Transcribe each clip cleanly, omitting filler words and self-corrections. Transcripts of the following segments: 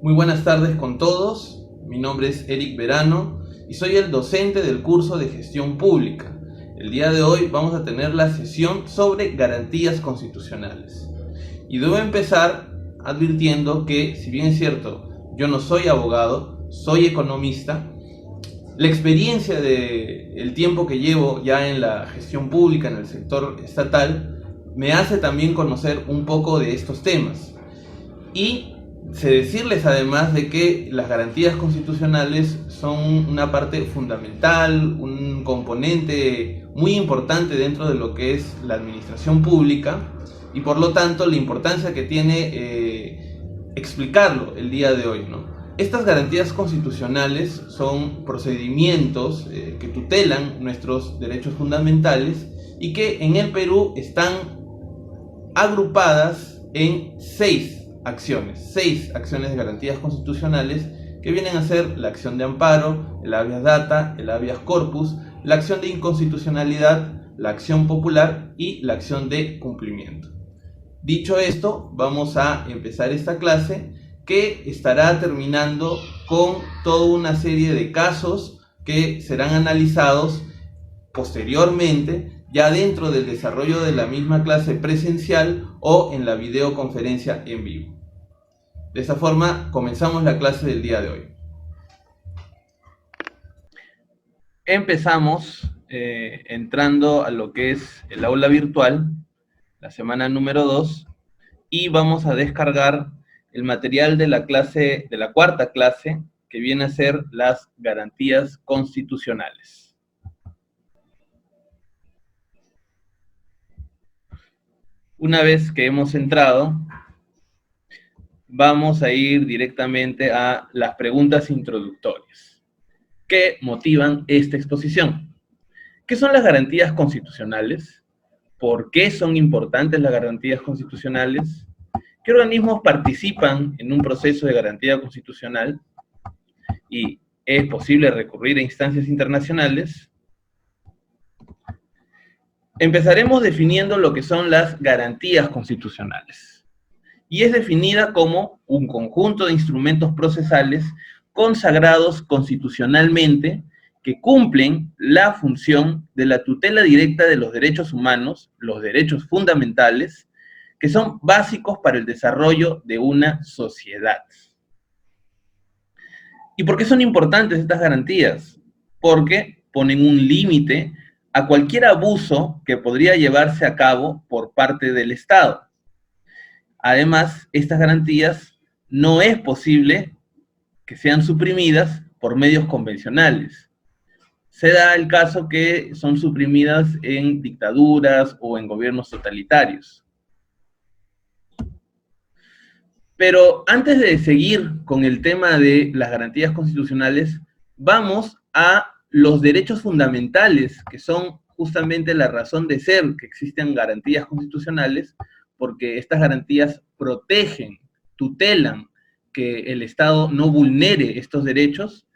Muy buenas tardes con todos, mi nombre es Eric Verano y soy el docente del curso de Gestión Pública. El día de hoy vamos a tener la sesión sobre garantías constitucionales. Y debo empezar advirtiendo que, si bien es cierto, yo no soy abogado, soy economista, la experiencia del tiempo que llevo ya en la gestión pública, en el sector estatal, me hace también conocer un poco de estos temas. Y sé decirles además de que las garantías constitucionales son una parte fundamental, un componente muy importante dentro de lo que es la administración pública y por lo tanto la importancia que tiene explicarlo el día de hoy, ¿no? Estas garantías constitucionales son procedimientos que tutelan nuestros derechos fundamentales y que en el Perú están agrupadas en seis acciones de garantías constitucionales que vienen a ser la acción de amparo, el habeas data, el habeas corpus, la acción de inconstitucionalidad, la acción popular y la acción de cumplimiento. Dicho esto, vamos a empezar esta clase que estará terminando con toda una serie de casos que serán analizados posteriormente ya dentro del desarrollo de la misma clase presencial o en la videoconferencia en vivo. De esta forma, comenzamos la clase del día de hoy. Empezamos entrando a lo que es el aula virtual, la semana número 2, y vamos a descargar el material de la clase, de la cuarta clase, que viene a ser las garantías constitucionales. Una vez que hemos entrado, vamos a ir directamente a las preguntas introductorias que motivan esta exposición. ¿Qué son las garantías constitucionales? ¿Por qué son importantes las garantías constitucionales? ¿Qué organismos participan en un proceso de garantía constitucional? ¿Y es posible recurrir a instancias internacionales? Empezaremos definiendo lo que son las garantías constitucionales. Y es definida como un conjunto de instrumentos procesales consagrados constitucionalmente que cumplen la función de la tutela directa de los derechos humanos, los derechos fundamentales, que son básicos para el desarrollo de una sociedad. ¿Y por qué son importantes estas garantías? Porque ponen un límite a cualquier abuso que podría llevarse a cabo por parte del Estado. Además, estas garantías no es posible que sean suprimidas por medios convencionales. Se da el caso que son suprimidas en dictaduras o en gobiernos totalitarios. Pero antes de seguir con el tema de las garantías constitucionales, vamos a los derechos fundamentales, que son justamente la razón de ser que existen garantías constitucionales, porque estas garantías protegen, tutelan que el Estado no vulnere estos derechos,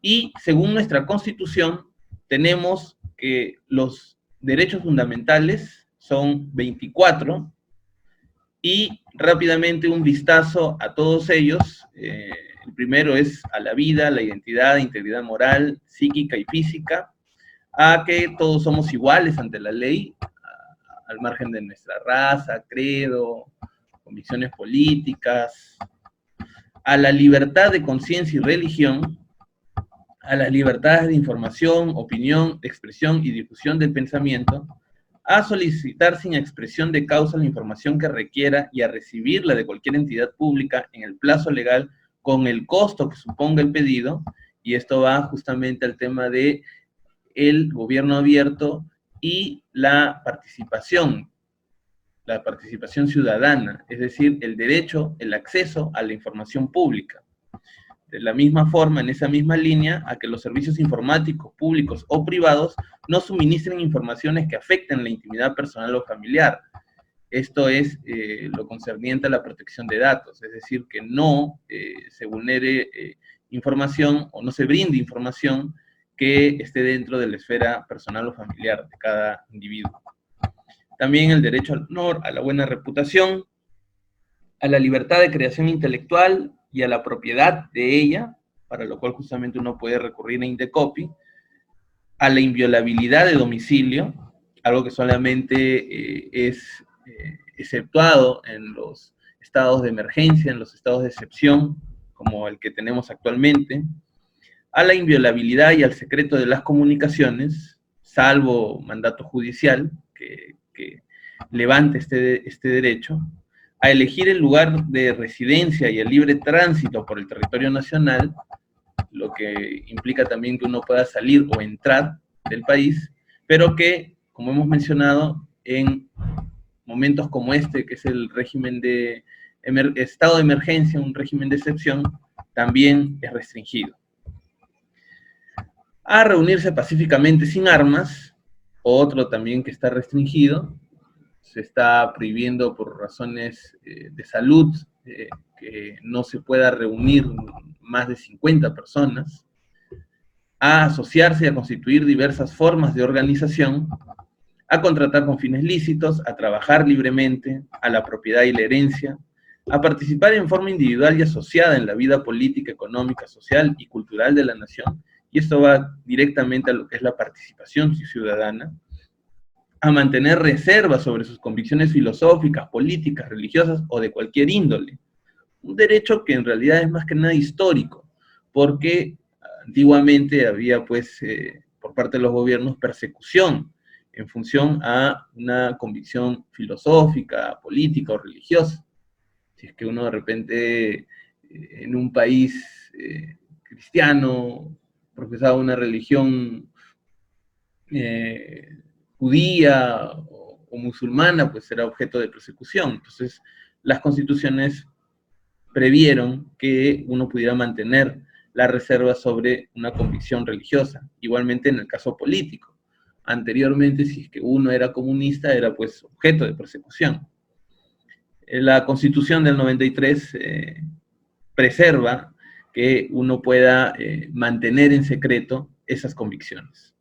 y según nuestra Constitución, tenemos que los derechos fundamentales son 24, y rápidamente un vistazo a todos ellos. El primero es a la vida, la identidad, integridad moral, psíquica y física, a que todos somos iguales ante la ley, al margen de nuestra raza, credo, convicciones políticas, a la libertad de conciencia y religión, a las libertades de información, opinión, expresión y difusión del pensamiento, a solicitar sin expresión de causa la información que requiera y a recibirla de cualquier entidad pública en el plazo legal con el costo que suponga el pedido, y esto va justamente al tema de el gobierno abierto y la participación ciudadana, es decir, el derecho, el acceso a la información pública. De la misma forma, en esa misma línea, a que los servicios informáticos públicos o privados no suministren informaciones que afecten la intimidad personal o familiar. Esto es lo concerniente a la protección de datos, es decir, que no se vulnere información o no se brinde información que esté dentro de la esfera personal o familiar de cada individuo. También el derecho al honor, a la buena reputación, a la libertad de creación intelectual y a la propiedad de ella, para lo cual justamente uno puede recurrir a Indecopi, a la inviolabilidad de domicilio, algo que solamente es exceptuado en los estados de emergencia, en los estados de excepción, como el que tenemos actualmente, a la inviolabilidad y al secreto de las comunicaciones, salvo mandato judicial que levante este derecho, a elegir el lugar de residencia y el libre tránsito por el territorio nacional, lo que implica también que uno pueda salir o entrar del país, pero que, como hemos mencionado, en momentos como este, que es el régimen de estado de emergencia, un régimen de excepción, también es restringido. A reunirse pacíficamente sin armas, otro también que está restringido, se está prohibiendo por razones de salud que no se pueda reunir más de 50 personas, a asociarse y a constituir diversas formas de organización, a contratar con fines lícitos, a trabajar libremente, a la propiedad y la herencia, a participar en forma individual y asociada en la vida política, económica, social y cultural de la nación, y esto va directamente a lo que es la participación ciudadana, a mantener reservas sobre sus convicciones filosóficas, políticas, religiosas o de cualquier índole. Un derecho que en realidad es más que nada histórico, porque antiguamente había pues por parte de los gobiernos persecución en función a una convicción filosófica, política o religiosa. Si es que uno de repente en un país cristiano profesaba una religión judía o musulmana, pues era objeto de persecución. Entonces, las constituciones previeron que uno pudiera mantener la reserva sobre una convicción religiosa. Igualmente en el caso político. Anteriormente, si es que uno era comunista, era pues objeto de persecución. La Constitución del 93 preserva que uno pueda mantener en secreto esas convicciones.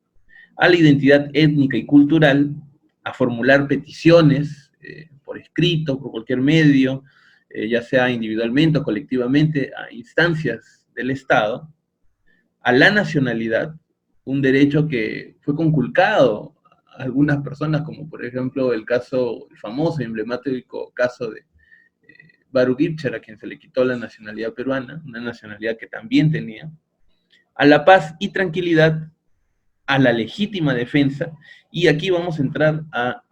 A la identidad étnica y cultural, a formular peticiones por escrito, por cualquier medio, ya sea individualmente o colectivamente, a instancias del Estado, a la nacionalidad, un derecho que fue conculcado a algunas personas, como por ejemplo el famoso y emblemático caso de Baruch Ibcher, a quien se le quitó la nacionalidad peruana, una nacionalidad que también tenía, a la paz y tranquilidad, a la legítima defensa, y aquí vamos a entrar a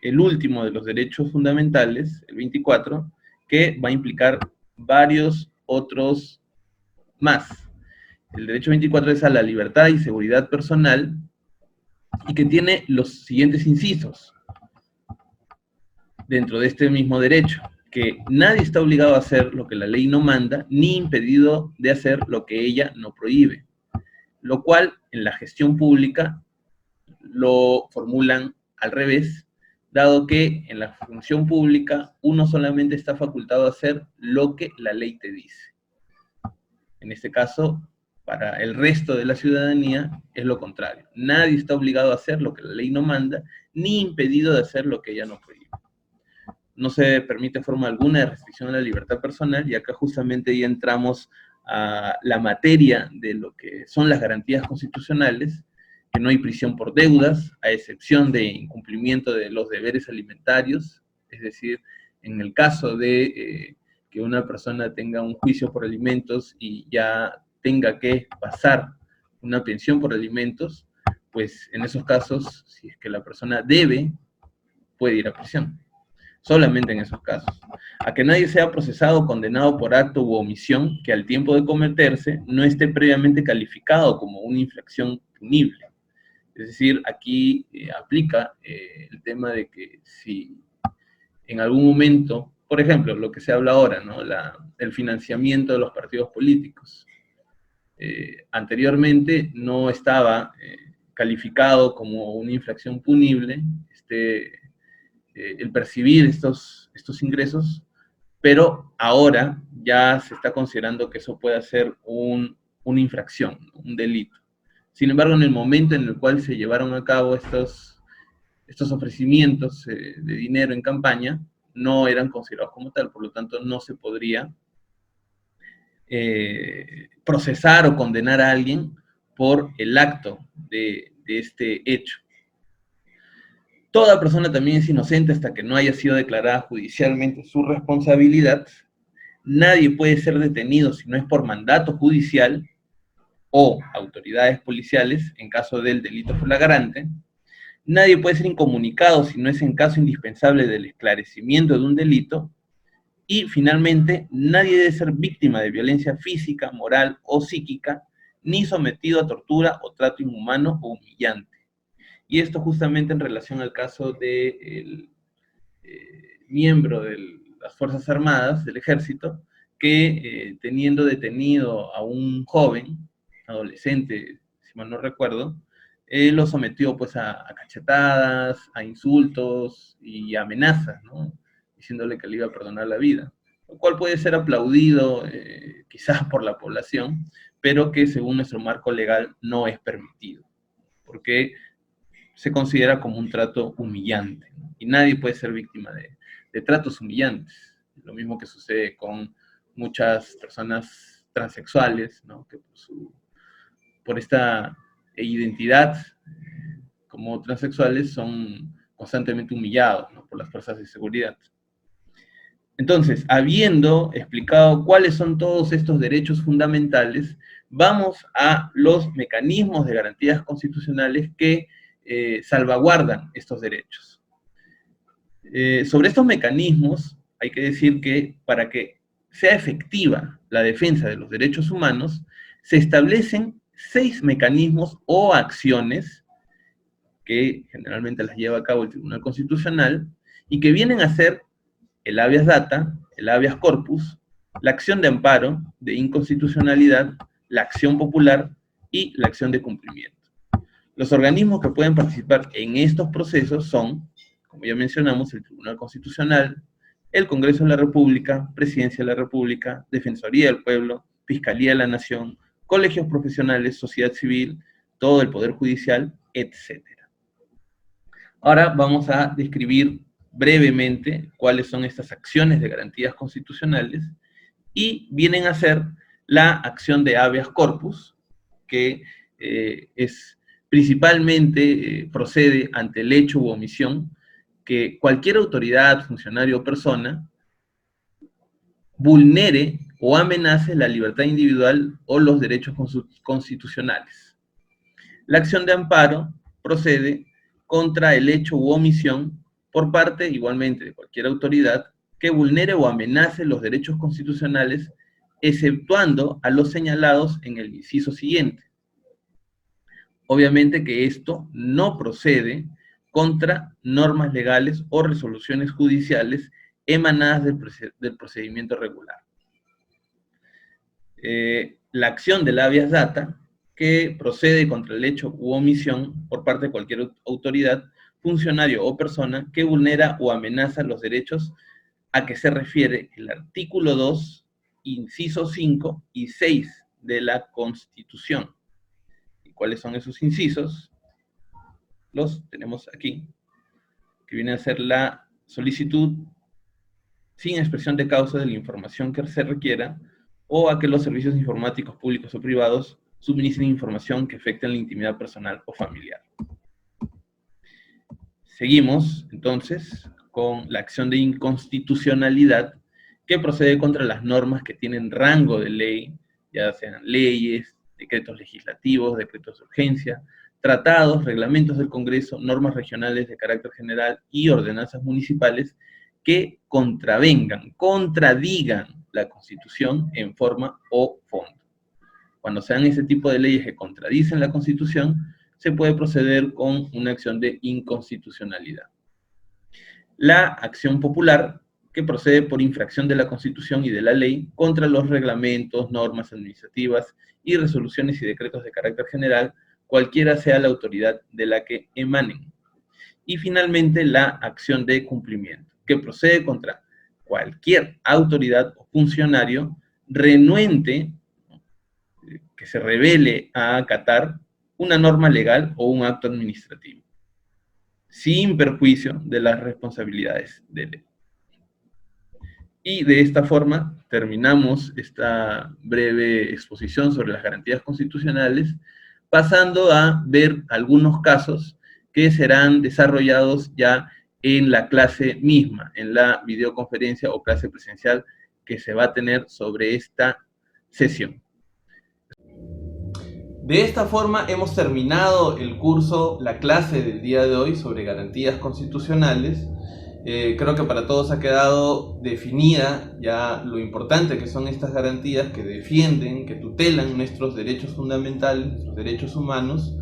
el último de los derechos fundamentales, el 24, que va a implicar varios otros más. El derecho 24 es a la libertad y seguridad personal y que tiene los siguientes incisos dentro de este mismo derecho, que nadie está obligado a hacer lo que la ley no manda, ni impedido de hacer lo que ella no prohíbe, lo cual en la gestión pública lo formulan al revés, dado que en la función pública uno solamente está facultado a hacer lo que la ley te dice. En este caso, para el resto de la ciudadanía es lo contrario. Nadie está obligado a hacer lo que la ley no manda, ni impedido de hacer lo que ella no prohíbe. No se permite forma alguna de restricción a la libertad personal, y acá justamente ya entramos a la materia de lo que son las garantías constitucionales, que no hay prisión por deudas, a excepción de incumplimiento de los deberes alimentarios, es decir, en el caso de que una persona tenga un juicio por alimentos y ya tenga que pasar una pensión por alimentos, pues en esos casos, si es que la persona debe, puede ir a prisión. Solamente en esos casos. A que nadie sea procesado o condenado por acto u omisión que al tiempo de cometerse no esté previamente calificado como una infracción punible. Es decir, aquí aplica el tema de que si en algún momento, por ejemplo, lo que se habla ahora, ¿no? El financiamiento de los partidos políticos. Anteriormente no estaba calificado como una infracción punible, el percibir estos ingresos, pero ahora ya se está considerando que eso puede ser una infracción, un delito. Sin embargo, en el momento en el cual se llevaron a cabo estos ofrecimientos de dinero en campaña, no eran considerados como tal, por lo tanto no se podría procesar o condenar a alguien por el acto de este hecho. Toda persona también es inocente hasta que no haya sido declarada judicialmente su responsabilidad. Nadie puede ser detenido si no es por mandato judicial o autoridades policiales en caso del delito flagrante. Nadie puede ser incomunicado si no es en caso indispensable del esclarecimiento de un delito. Y finalmente, nadie debe ser víctima de violencia física, moral o psíquica, ni sometido a tortura o trato inhumano o humillante. Y esto justamente en relación al caso del miembro de las Fuerzas Armadas, del Ejército, que teniendo detenido a un joven, adolescente, si mal no recuerdo, lo sometió pues a cachetadas, a insultos y amenazas, ¿no? Diciéndole que le iba a perdonar la vida, lo cual puede ser aplaudido quizás por la población, pero que según nuestro marco legal no es permitido, porque se considera como un trato humillante, ¿no? Y nadie puede ser víctima de tratos humillantes. Lo mismo que sucede con muchas personas transexuales, ¿no? Que por esta identidad como transexuales son constantemente humillados, ¿no? Por las fuerzas de seguridad. Entonces, habiendo explicado cuáles son todos estos derechos fundamentales, vamos a los mecanismos de garantías constitucionales que salvaguardan estos derechos. Sobre estos mecanismos, hay que decir que para que sea efectiva la defensa de los derechos humanos, se establecen 6 mecanismos o acciones que generalmente las lleva a cabo el Tribunal Constitucional y que vienen a ser el habeas data, el habeas corpus, la acción de amparo, de inconstitucionalidad, la acción popular y la acción de cumplimiento. Los organismos que pueden participar en estos procesos son, como ya mencionamos, el Tribunal Constitucional, el Congreso de la República, Presidencia de la República, Defensoría del Pueblo, Fiscalía de la Nación, colegios profesionales, sociedad civil, todo el Poder Judicial, etc. Ahora vamos a describir brevemente cuáles son estas acciones de garantías constitucionales y vienen a ser la acción de habeas corpus, que es principalmente procede ante el hecho u omisión que cualquier autoridad, funcionario o persona vulnere o amenace la libertad individual o los derechos constitucionales. La acción de amparo procede contra el hecho u omisión por parte, igualmente, de cualquier autoridad que vulnere o amenace los derechos constitucionales, exceptuando a los señalados en el inciso siguiente. Obviamente que esto no procede contra normas legales o resoluciones judiciales emanadas del procedimiento regular. La acción del habeas data, que procede contra el hecho u omisión por parte de cualquier autoridad, funcionario o persona que vulnera o amenaza los derechos a que se refiere el artículo 2, inciso 5 y 6 de la Constitución. ¿Y cuáles son esos incisos? Los tenemos aquí, que viene a ser la solicitud sin expresión de causa de la información que se requiera, o a que los servicios informáticos públicos o privados suministren información que afecte la intimidad personal o familiar. Seguimos, entonces, con la acción de inconstitucionalidad que procede contra las normas que tienen rango de ley, ya sean leyes, decretos legislativos, decretos de urgencia, tratados, reglamentos del Congreso, normas regionales de carácter general y ordenanzas municipales que contravengan, contradigan la Constitución en forma o fondo. Cuando sean ese tipo de leyes que contradicen la Constitución, se puede proceder con una acción de inconstitucionalidad. La acción popular, que procede por infracción de la Constitución y de la ley contra los reglamentos, normas administrativas y resoluciones y decretos de carácter general, cualquiera sea la autoridad de la que emanen. Y finalmente, la acción de cumplimiento, que procede contra cualquier autoridad o funcionario renuente que se revele a acatar una norma legal o un acto administrativo, sin perjuicio de las responsabilidades de ley. Y de esta forma terminamos esta breve exposición sobre las garantías constitucionales, pasando a ver algunos casos que serán desarrollados ya en la clase misma, en la videoconferencia o clase presencial que se va a tener sobre esta sesión. De esta forma hemos terminado el curso, la clase del día de hoy sobre garantías constitucionales. Creo que para todos ha quedado definida ya lo importante que son estas garantías que defienden, que tutelan nuestros derechos fundamentales, nuestros derechos humanos.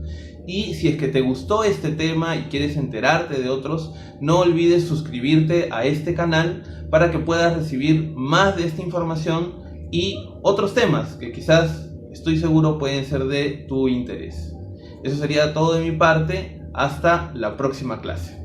Y si es que te gustó este tema y quieres enterarte de otros, no olvides suscribirte a este canal para que puedas recibir más de esta información y otros temas que quizás, estoy seguro, pueden ser de tu interés. Eso sería todo de mi parte. Hasta la próxima clase.